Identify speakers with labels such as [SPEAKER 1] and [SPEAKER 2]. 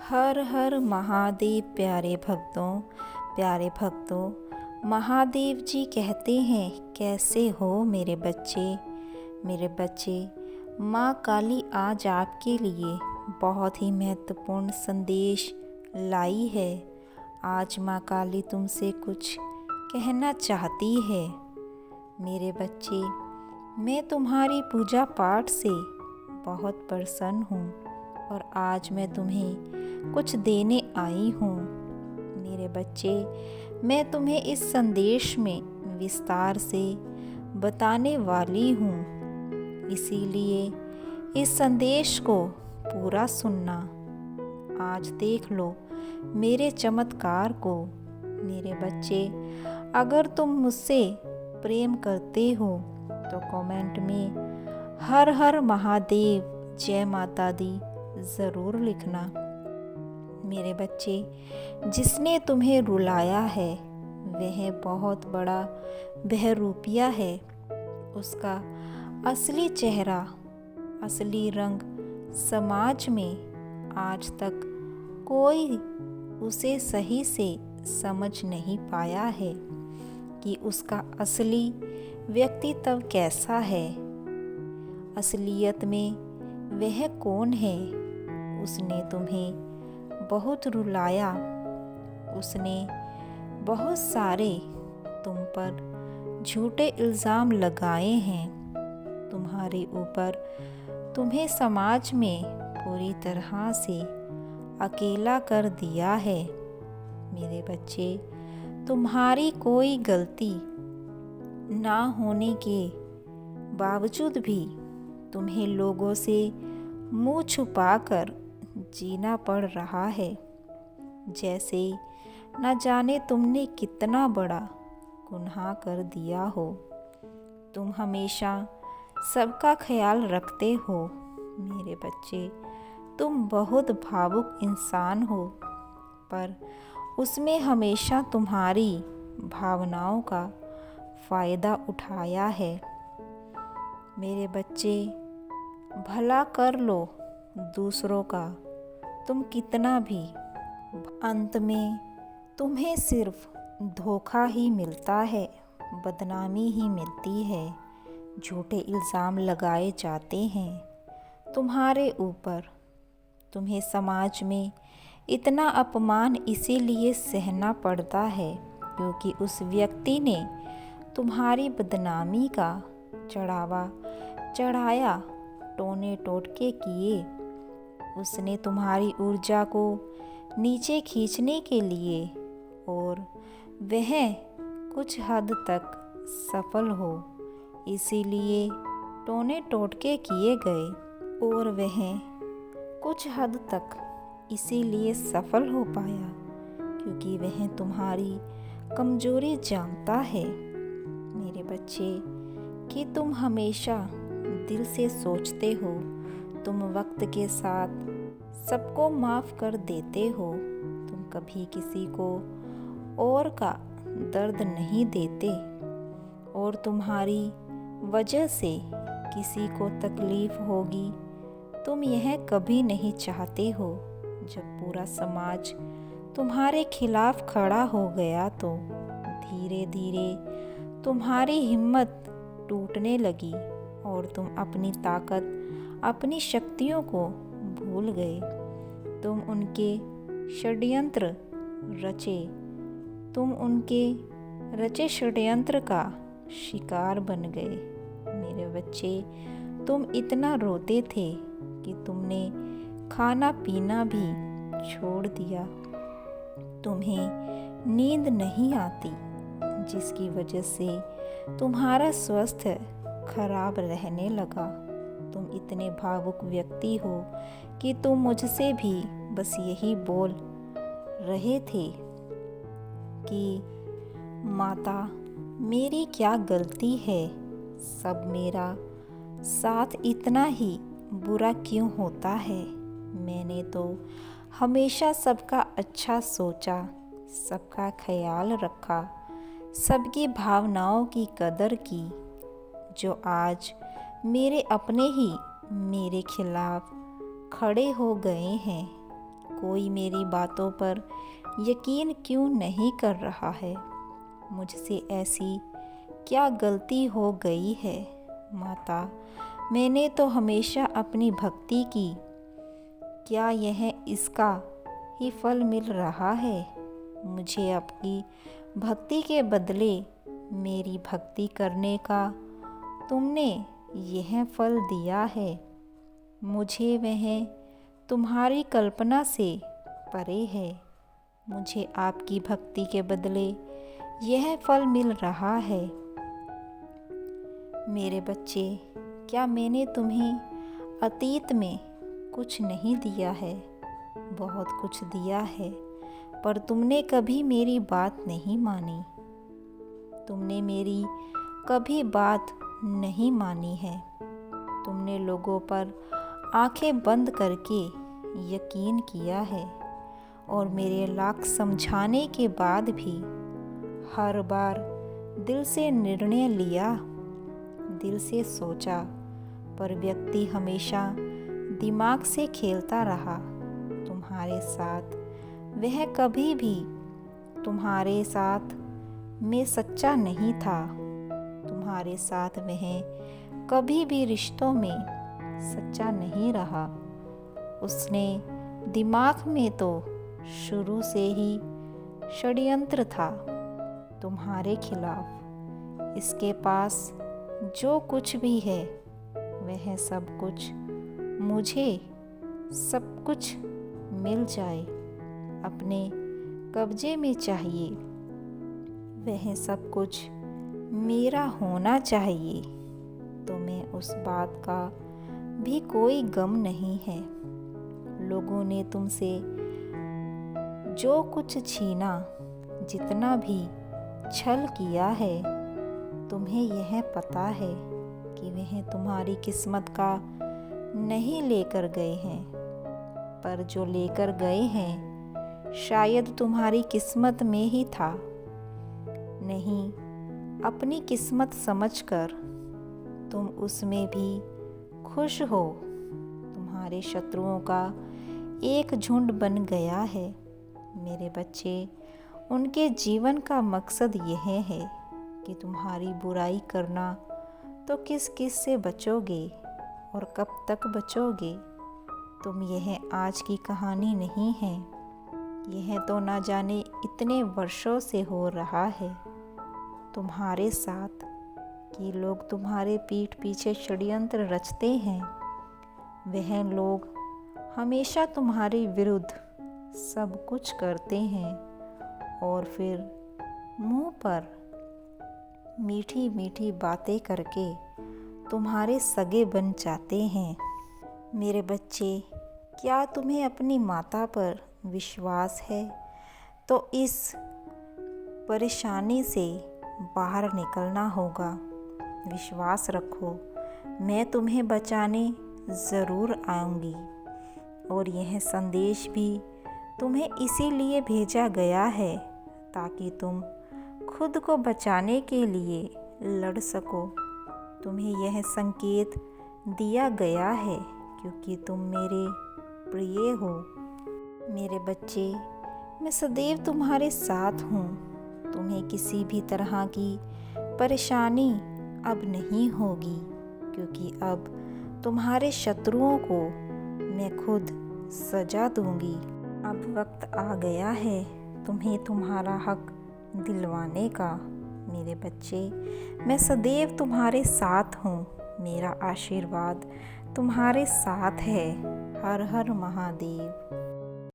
[SPEAKER 1] हर हर महादेव। प्यारे भक्तों, महादेव जी कहते हैं, कैसे हो मेरे बच्चे। माँ काली आज आपके लिए बहुत ही महत्वपूर्ण संदेश लाई है। आज माँ काली तुमसे कुछ कहना चाहती है। मेरे बच्चे, मैं तुम्हारी पूजा पाठ से बहुत प्रसन्न हूँ और आज मैं तुम्हें कुछ देने आई हूँ। मेरे बच्चे, मैं तुम्हें इस संदेश में विस्तार से बताने वाली हूँ, इसीलिए इस संदेश को पूरा सुनना। आज देख लो मेरे चमत्कार को। मेरे बच्चे, अगर तुम मुझसे प्रेम करते हो तो कमेंट में हर हर महादेव जय माता दी ज़रूर लिखना। मेरे बच्चे, जिसने तुम्हें रुलाया है वह बहुत बड़ा बहरूपिया है। उसका असली चेहरा, असली रंग समाज में आज तक कोई उसे सही से समझ नहीं पाया है कि उसका असली व्यक्तित्व कैसा है। असलियत में वह कौन है। उसने तुम्हें बहुत रुलाया, उसने बहुत सारे तुम पर झूठे इल्ज़ाम लगाए हैं तुम्हारे ऊपर। तुम्हें समाज में पूरी तरह से अकेला कर दिया है। मेरे बच्चे, तुम्हारी कोई गलती ना होने के बावजूद भी तुम्हें लोगों से मुंह छुपाकर जीना पड़ रहा है, जैसे न जाने तुमने कितना बड़ा गुनाह कर दिया हो। तुम हमेशा सबका ख्याल रखते हो। मेरे बच्चे, तुम बहुत भावुक इंसान हो, पर उसमें हमेशा तुम्हारी भावनाओं का फ़ायदा उठाया है। मेरे बच्चे, भला कर लो दूसरों का तुम कितना भी, अंत में तुम्हें सिर्फ धोखा ही मिलता है, बदनामी ही मिलती है। झूठे इल्ज़ाम लगाए जाते हैं तुम्हारे ऊपर। तुम्हें समाज में इतना अपमान इसीलिए सहना पड़ता है क्योंकि उस व्यक्ति ने तुम्हारी बदनामी का चढ़ावा चढ़ाया, टोने टोटके किए। उसने तुम्हारी ऊर्जा को नीचे खींचने के लिए, और वह कुछ हद तक सफल हो, इसीलिए टोने टोटके किए गए। और वह कुछ हद तक इसीलिए सफल हो पाया क्योंकि वह तुम्हारी कमजोरी जानता है। मेरे बच्चे, कि तुम हमेशा दिल से सोचते हो, तुम वक्त के साथ सबको माफ़ कर देते हो। तुम कभी किसी को और का दर्द नहीं देते, और तुम्हारी वजह से किसी को तकलीफ़ होगी तुम यह कभी नहीं चाहते हो। जब पूरा समाज तुम्हारे खिलाफ खड़ा हो गया तो धीरे धीरे तुम्हारी हिम्मत टूटने लगी और तुम अपनी ताकत, अपनी शक्तियों को भूल गए। तुम उनके षड्यंत्र रचे तुम उनके रचे षड्यंत्र का शिकार बन गए। मेरे बच्चे, तुम इतना रोते थे कि तुमने खाना पीना भी छोड़ दिया। तुम्हें नींद नहीं आती, जिसकी वजह से तुम्हारा स्वास्थ्य खराब रहने लगा। तुम इतने भावुक व्यक्ति हो कि तुम मुझसे भी बस यही बोल रहे थे कि माता, मेरी क्या गलती है, सब मेरा साथ इतना ही बुरा क्यों होता है। मैंने तो हमेशा सबका अच्छा सोचा, सबका ख्याल रखा, सबकी भावनाओं की कदर की। जो आज मेरे अपने ही मेरे खिलाफ खड़े हो गए हैं, कोई मेरी बातों पर यकीन क्यों नहीं कर रहा है? मुझसे ऐसी क्या गलती हो गई है? माता, मैंने तो हमेशा अपनी भक्ति की, क्या यह इसका ही फल मिल रहा है? मुझे आपकी भक्ति के बदले मेरी भक्ति करने का तुमने यह फल दिया है। मुझे वह तुम्हारी कल्पना से परे है। मुझे आपकी भक्ति के बदले यह फल मिल रहा है। मेरे बच्चे, क्या मैंने तुम्हें अतीत में कुछ नहीं दिया है? बहुत कुछ दिया है, पर तुमने कभी मेरी बात नहीं मानी। तुमने मेरी कभी बात नहीं मानी है। तुमने लोगों पर आंखें बंद करके यकीन किया है और मेरे लाख समझाने के बाद भी हर बार दिल से निर्णय लिया, दिल से सोचा, पर व्यक्ति हमेशा दिमाग से खेलता रहा। तुम्हारे साथ वह कभी भी तुम्हारे साथ में सच्चा नहीं था। तुम्हारे साथ वह कभी भी रिश्तों में सच्चा नहीं रहा। उसने दिमाग में तो शुरू से ही षड्यंत्र था तुम्हारे खिलाफ। इसके पास जो कुछ भी है वह सब कुछ मुझे सब कुछ मिल जाए, अपने कब्जे में चाहिए। वह सब कुछ मेरा होना चाहिए। तो मैं उस बात का भी कोई गम नहीं है। लोगों ने तुमसे जो कुछ छीना, जितना भी छल किया है, तुम्हें यह पता है कि वह तुम्हारी किस्मत का नहीं लेकर गए हैं, पर जो लेकर गए हैं शायद तुम्हारी किस्मत में ही था। नहीं, अपनी किस्मत समझकर तुम उसमें भी खुश हो। तुम्हारे शत्रुओं का एक झुंड बन गया है। मेरे बच्चे, उनके जीवन का मकसद यह है कि तुम्हारी बुराई करना। तो किस किस से बचोगे और कब तक बचोगे? तुम यह आज की कहानी नहीं है। यह तो ना जाने इतने वर्षों से हो रहा है तुम्हारे साथ कि लोग तुम्हारे पीठ पीछे षड्यंत्र रचते हैं। वह लोग हमेशा तुम्हारे विरुद्ध सब कुछ करते हैं और फिर मुंह पर मीठी मीठी बातें करके तुम्हारे सगे बन जाते हैं। मेरे बच्चे, क्या तुम्हें अपनी माता पर विश्वास है? तो इस परेशानी से बाहर निकलना होगा। विश्वास रखो, मैं तुम्हें बचाने ज़रूर आऊँगी। और यह संदेश भी तुम्हें इसीलिए भेजा गया है ताकि तुम खुद को बचाने के लिए लड़ सको। तुम्हें यह संकेत दिया गया है क्योंकि तुम मेरे प्रिय हो। मेरे बच्चे, मैं सदैव तुम्हारे साथ हूँ। तुम्हें किसी भी तरह की परेशानी अब नहीं होगी क्योंकि अब तुम्हारे शत्रुओं को मैं खुद सजा दूंगी। अब वक्त आ गया है तुम्हें तुम्हारा हक दिलवाने का। मेरे बच्चे, मैं सदैव तुम्हारे साथ हूँ। मेरा आशीर्वाद तुम्हारे साथ है। हर हर महादेव।